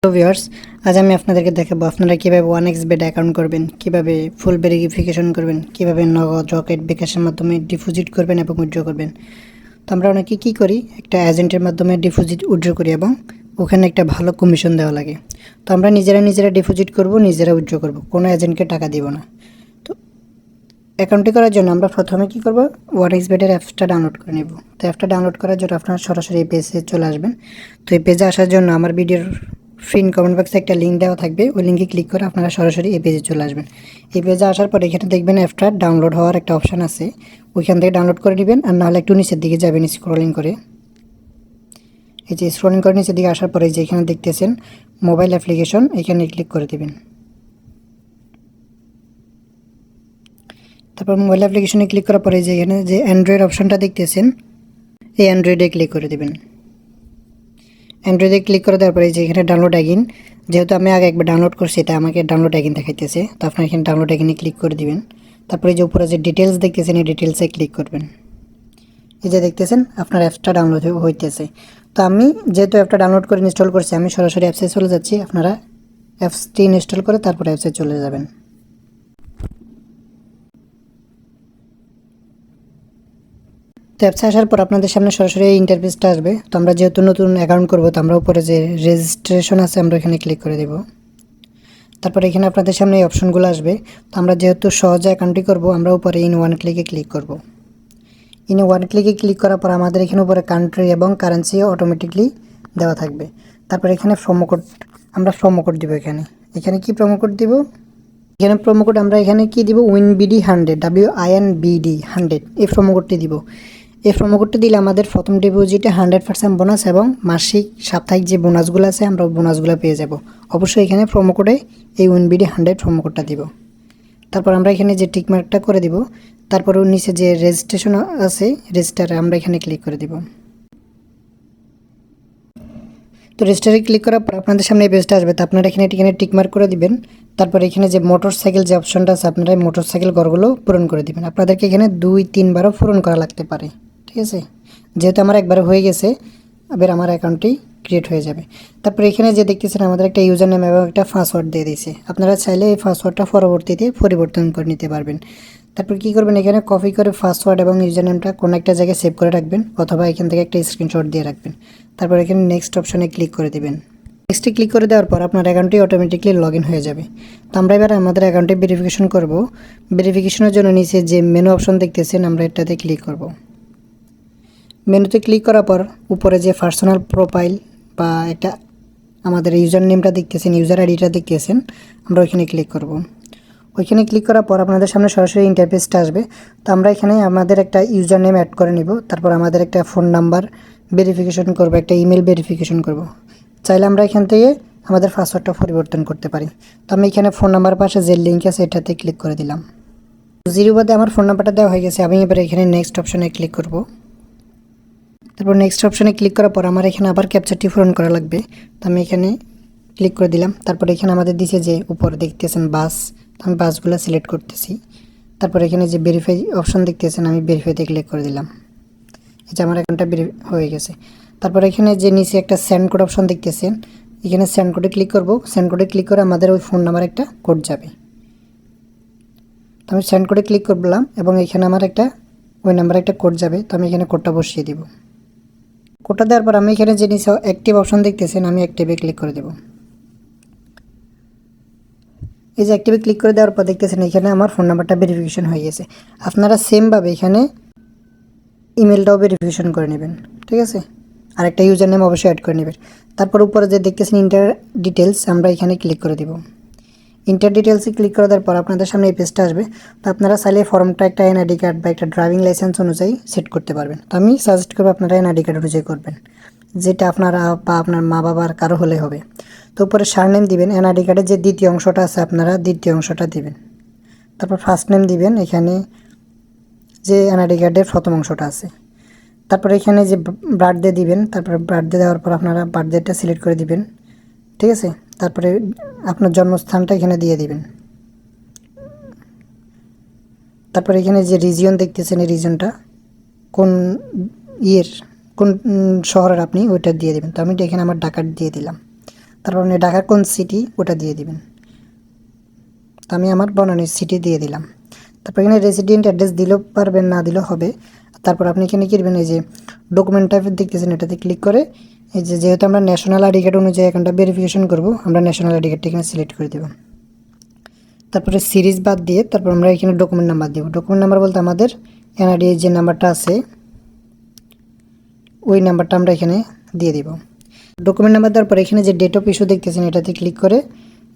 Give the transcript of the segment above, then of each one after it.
Hello viewers, আজ আমি আপনাদেরকে দেখাবো আপনারা কীভাবে 1xBet অ্যাকাউন্ট করবেন, কীভাবে ফুল ভেরিফিকেশন করবেন, কীভাবে নগদ, রকেট, বিকাশের মাধ্যমে ডিপোজিট করবেন এবং উইথড্র করবেন। তো আমরা অনেকে কী করি, একটা এজেন্টের মাধ্যমে ডিপোজিট উইথড্র করি এবং ওখানে একটা ভালো কমিশন দেওয়া লাগে। তো আমরা নিজেরা ডিপোজিট করব, নিজেরা উইথড্র করব, কোনো এজেন্টকে টাকা দিব না। তো অ্যাকাউন্টটি করার জন্য আমরা প্রথমে কী করব, 1xBet অ্যাপসটা ডাউনলোড করে নেব। তো অ্যাপটা ডাউনলোড করার জন্য আপনারা সরাসরি এই পেজে চলে আসবেন। তো এই পেজে আসার জন্য আমার ভিডিওর ফ্রি কমেন্ট বক্সে একটা লিঙ্ক দেওয়া থাকবে, ওই লিঙ্কে ক্লিক করে আপনারা সরাসরি এই পেজে চলে আসবেন। এই পেজে আসার পর এখানে দেখবেন অ্যাপটা ডাউনলোড হওয়ার একটা অপশান আছে, ওইখান থেকে ডাউনলোড করে নেবেন। আর নাহলে একটু নিচের দিকে যাবেন স্ক্রলিং করে। এই যে স্ক্রলিং করে নিচের দিকে আসার পরে যে এখানে দেখতেছেন মোবাইল অ্যাপ্লিকেশন, এখানে ক্লিক করে দেবেন। তারপর মোবাইল অ্যাপ্লিকেশনে ক্লিক করার পরে যে এখানে যে অ্যান্ড্রয়েড অপশানটা দেখতেছেন, এই অ্যান্ড্রয়েডে ক্লিক করে দেবেন। অ্যান্ড্রয়েডে ক্লিক করে দেওয়ার পরে যে এখানে ডাউনলোড অ্যাগিন, যেহেতু আমি আগে একবার ডাউনলোড করছি এটা আমাকে ডাউনলোড অ্যাগিন দেখাইতেছে, তো আপনার এখানে ডাউনলোড অ্যাগিনে ক্লিক করে দিবেন। তারপরে যে উপরে যে ডিটেলস দেখতেছেন এই ডিটেলসে ক্লিক করবেন। এই যে দেখতেছেন আপনার অ্যাপসটা ডাউনলোড হইতেছে। তো আমি যেহেতু অ্যাপটা ডাউনলোড করে ইনস্টল করছি, আমি সরাসরি অ্যাপসে চলে যাচ্ছি। আপনারা অ্যাপসটি ইনস্টল করে তারপরে অ্যাপসে চলে যাবেন। তো অ্যাপসে আসার পর আপনাদের সামনে সরাসরি এই ইন্টারফেসটা আসবে। তো আমরা যেহেতু নতুন অ্যাকাউন্ট করবো, তো আমরা উপরে যে রেজিস্ট্রেশন আছে আমরা এখানে ক্লিক করে দেব। তারপরে এখানে আপনাদের সামনে এই অপশনগুলো আসবে। তো আমরা যেহেতু সহজে অ্যাকাউন্টটি করব, আমরা উপরে ইন ওয়ান ক্লিকে ক্লিক করব। ইন ওয়ান ক্লিকে ক্লিক করার পর আমাদের এখানে উপরে কান্ট্রি এবং কারেন্সি অটোমেটিকলি দেওয়া থাকবে। তারপর এখানে প্রোমো কোড, আমরা প্রোমো কোড দিব। এখানে কি প্রোমো কোড দিব, এখানে প্রোমো কোড আমরা এখানে কি দিব, উইনবিডি 100, WINBD 100, এই প্রোমো কোডটি দিব। এই প্রোমো কোডটি দিলে আমাদের প্রথম ডিপোজিটে 100% বোনাস এবং মাসিক সাপ্তাহিক যে বোনাসগুলো আছে আমরা বোনাসগুলো পেয়ে যাব। অবশ্যই এখানে প্রোমো কোডে এই উইনবিডি 100 প্রোমো কোডটা দিব। তারপর আমরা এখানে যে টিকমার্কটা করে দিব, তারপর ওর নিচে যে রেজিস্ট্রেশন আছে রেজিস্টারে আমরা এখানে ক্লিক করে দিব। তো রেজিস্টারে ক্লিক করার পর আপনাদের সামনে এই পেজটা আসবে। তো আপনারা এখানে টিকমার্ক করে দিবেন। তারপর এখানে যে মোটরসাইকেল যে অপশনটা আছে, আপনারা এই মোটরসাইকেল ঘরগুলো পূরণ করে দিবেন। আপনাদেরকে এখানে 2-3 বারও পূরণ করা লাগতে পারে, ঠিক আছে। যেহেতু আমার একবার হয়ে গেছে, এবার আমার অ্যাকাউন্টটি ক্রিয়েট হয়ে যাবে। তারপর এখানে যে দেখতেছেন আমাদের একটা ইউজার নেম এবং একটা পাসওয়ার্ড দিয়ে দিয়েছে। আপনারা চাইলে এই পাসওয়ার্ডটা পরবর্তীতে পরিবর্তন করে নিতে পারবেন। তারপর কী করবেন, এখানে কপি করে পাসওয়ার্ড এবং ইউজার নেমটা কোনো একটা জায়গায় সেভ করে রাখবেন, অথবা এখান থেকে একটা স্ক্রিনশট দিয়ে রাখবেন। তারপর এখানে নেক্সট অপশনে ক্লিক করে দেবেন। নেক্সটে ক্লিক করে দেওয়ার পর আপনার অ্যাকাউন্টটি অটোমেটিকলি লগ ইন হয়ে যাবে। তো আমরা এবার আমাদের অ্যাকাউন্টে ভেরিফিকেশন করব। ভেরিফিকেশনের জন্য নিচে যে মেনু অপশন দেখতেছেন আমরা এটাতে ক্লিক করব। মেনুতে ক্লিক করার পর উপরে যে পার্সোনাল প্রোফাইল বা একটা আমাদের ইউজার নেমটা দেখতেছেন, ইউজার আইডিটা দেখতেছেন, আমরা ওইখানে ক্লিক করব। ওইখানে ক্লিক করার পর আপনাদের সামনে সরাসরি ইন্টারফেসটা আসবে। তো আমরা এখানে আমাদের একটা ইউজার নেম অ্যাড করে নিব। তারপর আমাদের একটা ফোন নাম্বার ভেরিফিকেশন করব, একটা ইমেল ভেরিফিকেশন করব। চাইলে আমরা এখান থেকে আমাদের পাসওয়ার্ডটা পরিবর্তন করতে পারি। তো আমি এখানে ফোন নাম্বার পাশে যে লিঙ্ক আছে এটাতে ক্লিক করে দিলাম। জিরো বাদে আমার ফোন নাম্বারটা দেওয়া হয়ে গেছে। আমি এবার এখানে নেক্সট অপশনে ক্লিক করব। তারপর নেক্সট অপশানে ক্লিক করার পর আমার এখানে আবার ক্যাপচারটি পূরণ করা লাগবে। তো আমি এখানে ক্লিক করে দিলাম। তারপর এখানে আমাদের দিছে যে উপরে দেখতেছেন বাস, তো আমি বাসগুলো সিলেক্ট করতেছি। তারপর এখানে যে ভেরিফাই অপশন দেখতেছেন, আমি ভেরিফাইতে ক্লিক করে দিলাম। এই যে আমার অ্যাকাউন্টটা হয়ে গেছে। তারপর এখানে যে নিচে একটা সেন্ড কোড অপশন দেখতেছেন, এখানে সেন্ড কোডে ক্লিক করব। সেন্ড কোডে ক্লিক করে আমাদের ওই ফোন নাম্বার একটা কোড যাবে। তো আমি সেন্ড কোডে ক্লিক করলাম এবং এখানে আমার একটা ওই নাম্বারে একটা কোড যাবে। তো আমি এখানে কোডটা বসিয়ে দিব। কোডটা দেওয়ার পর আমি এখানে যে নিচে অ্যাক্টিভ অপশন দেখতেছেন, আমি অ্যাক্টিভে ক্লিক করে দেব। এই যে অ্যাক্টিভে ক্লিক করে দেওয়ার পর দেখতেছেন এখানে আমার ফোন নাম্বারটা ভেরিফিকেশন হয়ে গেছে। আপনারা সেমভাবে এখানে ইমেলটাও ভেরিফিকেশন করে নেবেন, ঠিক আছে। আর একটা ইউজার নেম অবশ্যই অ্যাড করে নেবেন। তারপর উপরে যে দেখতেছেন ইন্টার ডিটেলস, আমরা এখানে ক্লিক করে দেব। ইন্টার ডিটেলসে ক্লিক করে দেওয়ার পর আপনাদের সামনে এই পেজটা আসবে। তো আপনারা চাইলে ফর্মটা একটা এনআইডি কার্ড বা একটা ড্রাইভিং লাইসেন্স অনুযায়ী সেট করতে পারবেন। তো আমি সাজেস্ট করবো আপনারা এনআইডি কার্ড অনুযায়ী করবেন, যেটা আপনারা বা আপনার মা বাবার কারো হলে হবে। তো উপরে সারনেম দিবেন, এনআইডি কার্ডের যে দ্বিতীয় অংশটা আছে আপনারা দ্বিতীয় অংশটা দিবেন। তারপর ফার্স্ট নেম দিবেন এখানে যে এনআইডি কার্ডের প্রথম অংশটা আছে। তারপর এখানে যে বার্থডে দিবেন, তারপর বার্থডে দেওয়ার পর আপনারা বার্থডেটা সিলেক্ট করে দিবেন, ঠিক আছে। তারপরে আপনার জন্মস্থানটা এখানে দিয়ে দিবেন। তারপর এখানে যে রিজিয়ন দেখতেছেন, এই রিজিয়নটা কোন কোন শহরের আপনি ওইটা দিয়ে দেবেন। তো আমি এখানে আমার ঢাকা দিয়ে দিলাম। তারপর আপনি ঢাকার কোন সিটি ওটা দিয়ে দিবেন। তো আমি আমার বনানীর সিটি দিয়ে দিলাম। তারপর এখানে রেসিডেন্ট অ্যাড্রেস দিলেও পারবেন, না দিলেও হবে। তারপর আপনি এখানে কি করবেন, এই যে ডকুমেন্ট টাইপের দেখতেছেন এটাতে ক্লিক করে এই যে যেহেতু আমরা ন্যাশনাল আইডি কার্ড অনুযায়ী অ্যাকাউন্টটা ভেরিফিকেশন করব, আমরা ন্যাশনাল আইডি কার্ডটা এখানে সিলেক্ট করে দেব। তারপরে সিরিজ বাদ দিয়ে তারপর আমরা এখানে ডকুমেন্ট নাম্বার দেব। ডকুমেন্ট নাম্বার বলতে আমাদের এনআইডি যে নাম্বারটা আছে ওই নাম্বারটা আমরা এখানে দিয়ে দিব। ডকুমেন্ট নাম্বার দেওয়ার পরে এখানে যে ডেট অফ ইস্যু দেখতেছেন এটাতে ক্লিক করে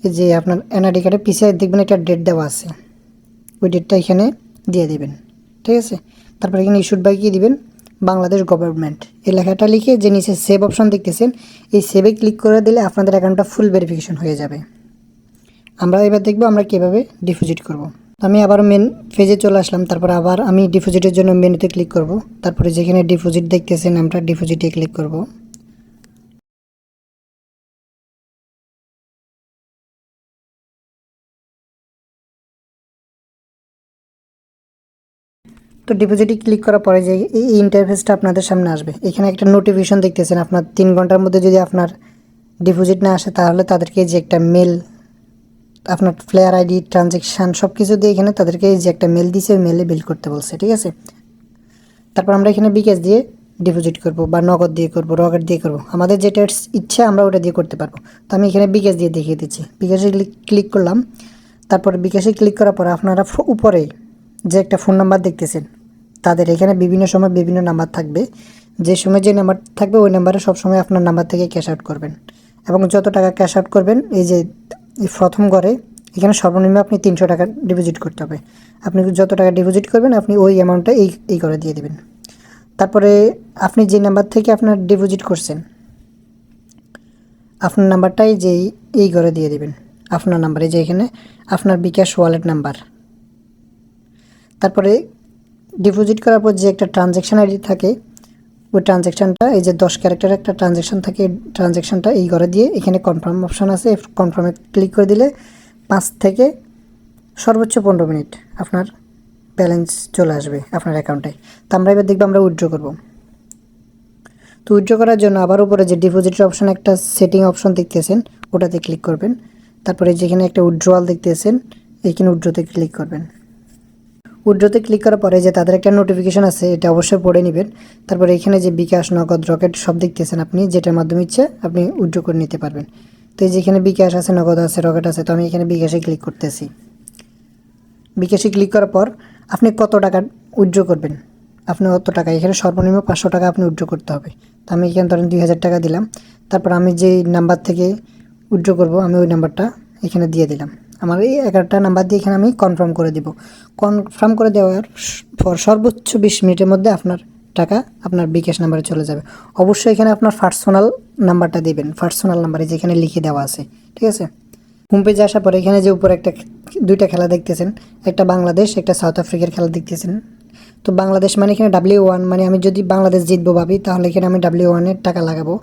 এই যে আপনার এনআইডি কার্ডের পিছিয়ে দেখবেন একটা ডেট দেওয়া আছে, ওই ডেটটা এখানে দিয়ে দেবেন। ঠিক আছে, তারপর এখানে ইস্যুড বাই কি দিবেন, বাংলাদেশ গভর্নমেন্ট এই লেখাটা লিখে যে নিচে সেভ অপশন দেখতেছেন এই সেভে ক্লিক করে দিলে আপনাদের অ্যাকাউন্টটা ফুল ভেরিফিকেশন হয়ে যাবে। আমরা এবার দেখব আমরা কীভাবে ডিপোজিট করব। আমি আবার মেন পেজে চলে আসলাম। তারপর আবার আমি ডিপোজিটের জন্য মেনুতে ক্লিক করব। তারপরে যেখানে ডিপোজিট দেখতেছেন আমরা ডিপোজিটে ক্লিক করব। তো ডিপোজিটে ক্লিক করার পরে যে এই ইন্টারফেসটা আপনাদের সামনে আসবে, এখানে একটা নোটিফিকেশন দেখতেছেন আপনার 3 ঘন্টার মধ্যে যদি আপনার ডিপোজিট না আসে তাহলে তাদেরকে যে একটা মেল, আপনার প্লেয়ার আইডি ট্রানজ্যাকশান সব কিছু দিয়ে এখানে তাদেরকে যে একটা মেল দিয়েছে ওই মেলে বিল করতে বলছে। ঠিক আছে, তারপর আমরা এখানে বিকাশ দিয়ে ডিপোজিট করব বা নগদ দিয়ে করব, রকেট দিয়ে করব, আমাদের যেটা ইচ্ছা আমরা ওটা দিয়ে করতে পারবো। তো আমি এখানে বিকাশ দিয়ে দেখিয়ে দিচ্ছি। বিকাশে ক্লিক করলাম। তারপরে বিকাশে ক্লিক করার পর আপনারা উপরে যে একটা ফোন নাম্বার দেখতেছেন তাদের এখানে বিভিন্ন সময় বিভিন্ন নাম্বার থাকবে, যে সময় যে নাম্বার থাকবে ওই নাম্বারে সবসময় আপনার নাম্বার থেকে ক্যাশ আউট করবেন এবং যত টাকা ক্যাশ আউট করবেন এই যে প্রথম ঘরে এখানে সর্বনিম্ন আপনি 300 টাকা ডিপোজিট করতে হবে। আপনি যত টাকা ডিপোজিট করবেন আপনি ওই অ্যামাউন্টটা এই করে দিয়ে দেবেন। তারপরে আপনি যে নাম্বার থেকে আপনার ডিপোজিট করছেন আপনার নাম্বারটাই যে এই করে দিয়ে দেবেন, আপনার নাম্বারে যে এখানে আপনার বিকাশ ওয়ালেট নাম্বার। তারপরে ডিপোজিট করার পর যে একটা ট্রানজ্যাকশান আইডি থাকে ওই ট্রানজ্যাকশানটা এই যে 10 ক্যারেক্টারের একটা ট্রানজ্যাকশান থাকে, ট্রানজ্যাকশানটা এই করে দিয়ে এখানে কনফার্ম অপশান আছে, কনফার্মে ক্লিক করে দিলে 5 থেকে সর্বোচ্চ 15 মিনিট আপনার ব্যালেন্স চলে আসবে আপনার অ্যাকাউন্টে। তো আমরা এবার দেখব আমরা উইথড্র করব। তো উইথড্র করার জন্য আবার উপরে যে ডিপোজিটের অপশান একটা সেটিং অপশন দেখতেছেন ওটাতে ক্লিক করবেন। তারপরে যেখানে একটা উইথড্রয়াল দেখতেছেন এইখানে উইথড্রতে ক্লিক করবেন। উইথড্রতে ক্লিক করার পরে যে তাদের একটা নোটিফিকেশন আছে এটা অবশ্যই পড়ে নেবেন। তারপরে এখানে যে বিকাশ নগদ রকেট সব দেখতেছেন আপনি যেটার মাধ্যমে ইচ্ছে আপনি উইথড্র করে নিতে পারবেন। তো এই যেখানে বিকাশ আছে, নগদ আছে, রকেট আছে, তো আমি এখানে বিকাশে ক্লিক করতেছি। বিকাশে ক্লিক করার পর আপনি কত টাকা উইথড্র করবেন, আপনি অত টাকা এখানে সর্বনিম্ন 500 টাকা আপনি উইথড্র করতে হবে। তো আমি এখানে ধরেন 2000 টাকা দিলাম। তারপর আমি যে নাম্বার থেকে উইথড্র করব আমি ওই নাম্বারটা এখানে দিয়ে দিলাম। আমার এই 11টা নাম্বার দিয়ে এখানে আমি কনফার্ম করে দিব। কনফার্ম করে দেওয়ার পর সর্বোচ্চ 20 মিনিটের মধ্যে আপনার টাকা আপনার বিকাশ নাম্বারে চলে যাবে। অবশ্যই এখানে আপনার পার্সোনাল নাম্বারটা দেবেন, পার্সোনাল নাম্বারে যেখানে লিখে দেওয়া আছে। ঠিক আছে, হোম পেজে আসার পরে এখানে যে উপরে দুইটা খেলা দেখতেছেন, একটা বাংলাদেশ একটা সাউথ আফ্রিকার খেলা দেখতেছেন। তো বাংলাদেশ মানে এখানে W1 মানে আমি যদি বাংলাদেশ জিতবো ভাবি তাহলে এখানে আমি W1-এর টাকা লাগাবো,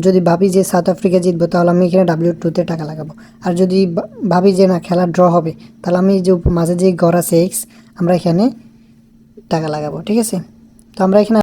যদি ভাবি যে সাউথ আফ্রিকা জিতবো তাহলে আমি এখানে W2-তে টাকা লাগাবো। আর যদি ভাবি যে না খেলা ড্র হবে তাহলে আমি যে মাঝে যে ঘর আছে X আমরা এখানে টাকা লাগাবো। ঠিক আছে, তো আমরা এখানে